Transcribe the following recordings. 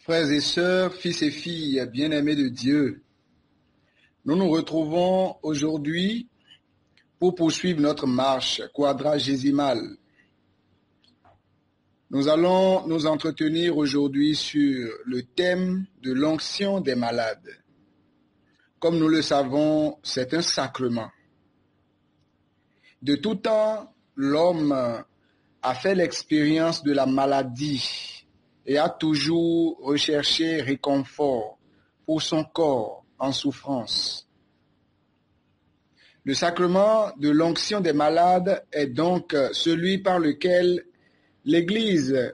Frères et sœurs, fils et filles bien-aimés de Dieu, nous nous retrouvons aujourd'hui pour poursuivre notre marche quadragésimale. Nous allons nous entretenir aujourd'hui sur le thème de l'onction des malades. Comme nous le savons, c'est un sacrement. De tout temps, l'homme a fait l'expérience de la maladie et a toujours recherché réconfort pour son corps en souffrance. Le sacrement de l'onction des malades est donc celui par lequel l'Église,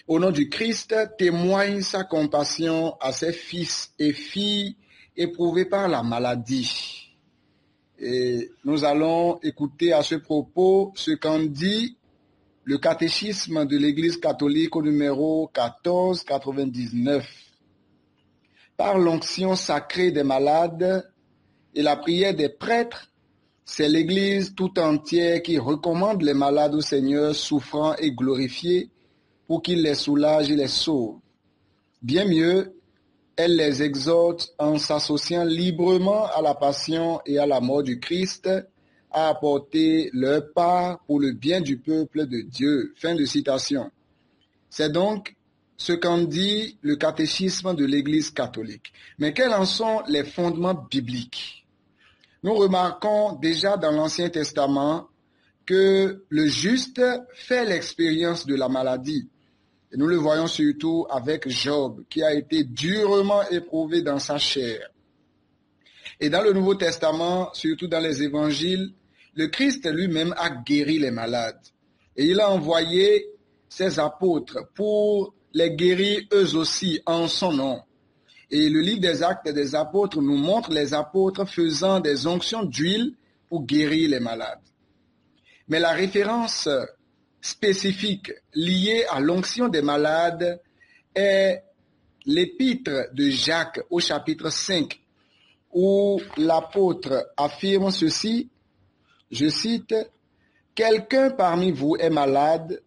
au nom du Christ, témoigne sa compassion à ses fils et filles éprouvés par la maladie. Et nous allons écouter à ce propos ce qu'en dit le catéchisme de l'Église catholique au numéro 1499. Par l'onction sacrée des malades et la prière des prêtres, c'est l'Église tout entière qui recommande les malades au Seigneur souffrant et glorifiés pour qu'il les soulage et les sauve. Bien mieux, elle les exhorte en s'associant librement à la passion et à la mort du Christ à apporter leur part pour le bien du peuple de Dieu. Fin de citation. C'est donc ce qu'en dit le catéchisme de l'Église catholique. Mais quels en sont les fondements bibliques? Nous remarquons déjà dans l'Ancien Testament que le juste fait l'expérience de la maladie. Et nous le voyons surtout avec Job, qui a été durement éprouvé dans sa chair. Et dans le Nouveau Testament, surtout dans les évangiles, le Christ lui-même a guéri les malades. Et il a envoyé ses apôtres pour les guérir eux aussi en son nom. Et le livre des Actes des apôtres nous montre les apôtres faisant des onctions d'huile pour guérir les malades. Mais la référence spécifique liée à l'onction des malades est l'épître de Jacques au chapitre 5, où l'apôtre affirme ceci, je cite, « Quelqu'un parmi vous est malade,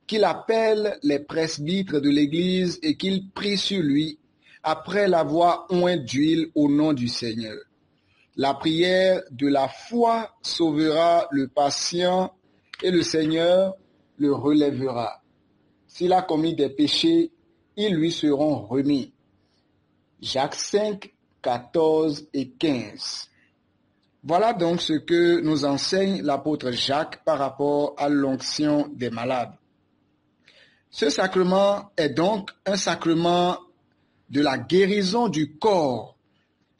qu'il appelle les presbytres de l'Église et qu'il prie sur lui, après l'avoir oint d'huile au nom du Seigneur. La prière de la foi sauvera le patient et le Seigneur le relèvera. S'il a commis des péchés, ils lui seront remis. » Jacques 5, 14 et 15. Voilà donc ce que nous enseigne l'apôtre Jacques par rapport à l'onction des malades. Ce sacrement est donc un sacrement de la guérison du corps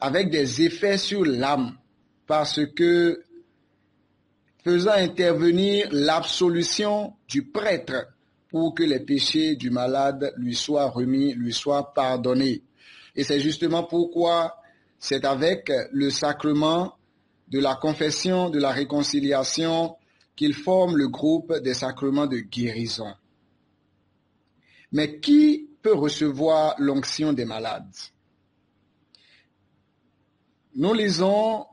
avec des effets sur l'âme, parce que faisant intervenir l'absolution du prêtre pour que les péchés du malade lui soient remis, lui soient pardonnés. Et c'est justement pourquoi c'est avec le sacrement de la confession, de la réconciliation, qu'il forme le groupe des sacrements de guérison. Mais qui peut recevoir l'onction des malades? Nous lisons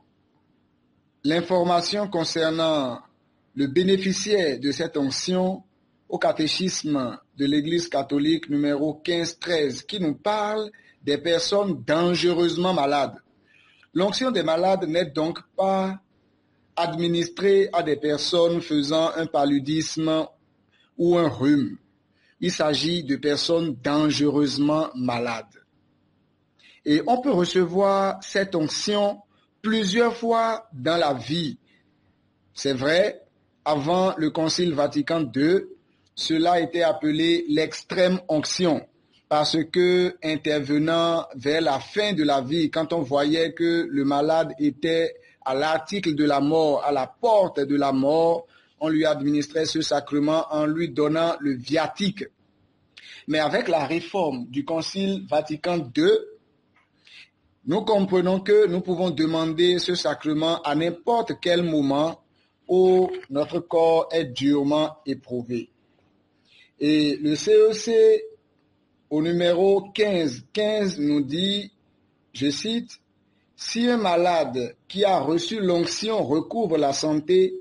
l'information concernant le bénéficiaire de cette onction au catéchisme de l'Église catholique numéro 1513 qui nous parle des personnes dangereusement malades. L'onction des malades n'est donc pas administrée à des personnes faisant un paludisme ou un rhume. Il s'agit de personnes dangereusement malades. Et on peut recevoir cette onction plusieurs fois dans la vie. C'est vrai, avant le Concile Vatican II, cela était appelé l'extrême onction, parce que intervenant vers la fin de la vie, quand on voyait que le malade était à l'article de la mort, à la porte de la mort, on lui administrait ce sacrement en lui donnant le viatique. Mais avec la réforme du Concile Vatican II, nous comprenons que nous pouvons demander ce sacrement à n'importe quel moment où notre corps est durement éprouvé. Et le CEC, au numéro 15 nous dit, je cite, « Si un malade qui a reçu l'onction recouvre la santé,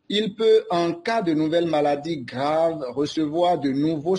il peut, en cas de nouvelle maladie grave, recevoir de nouveaux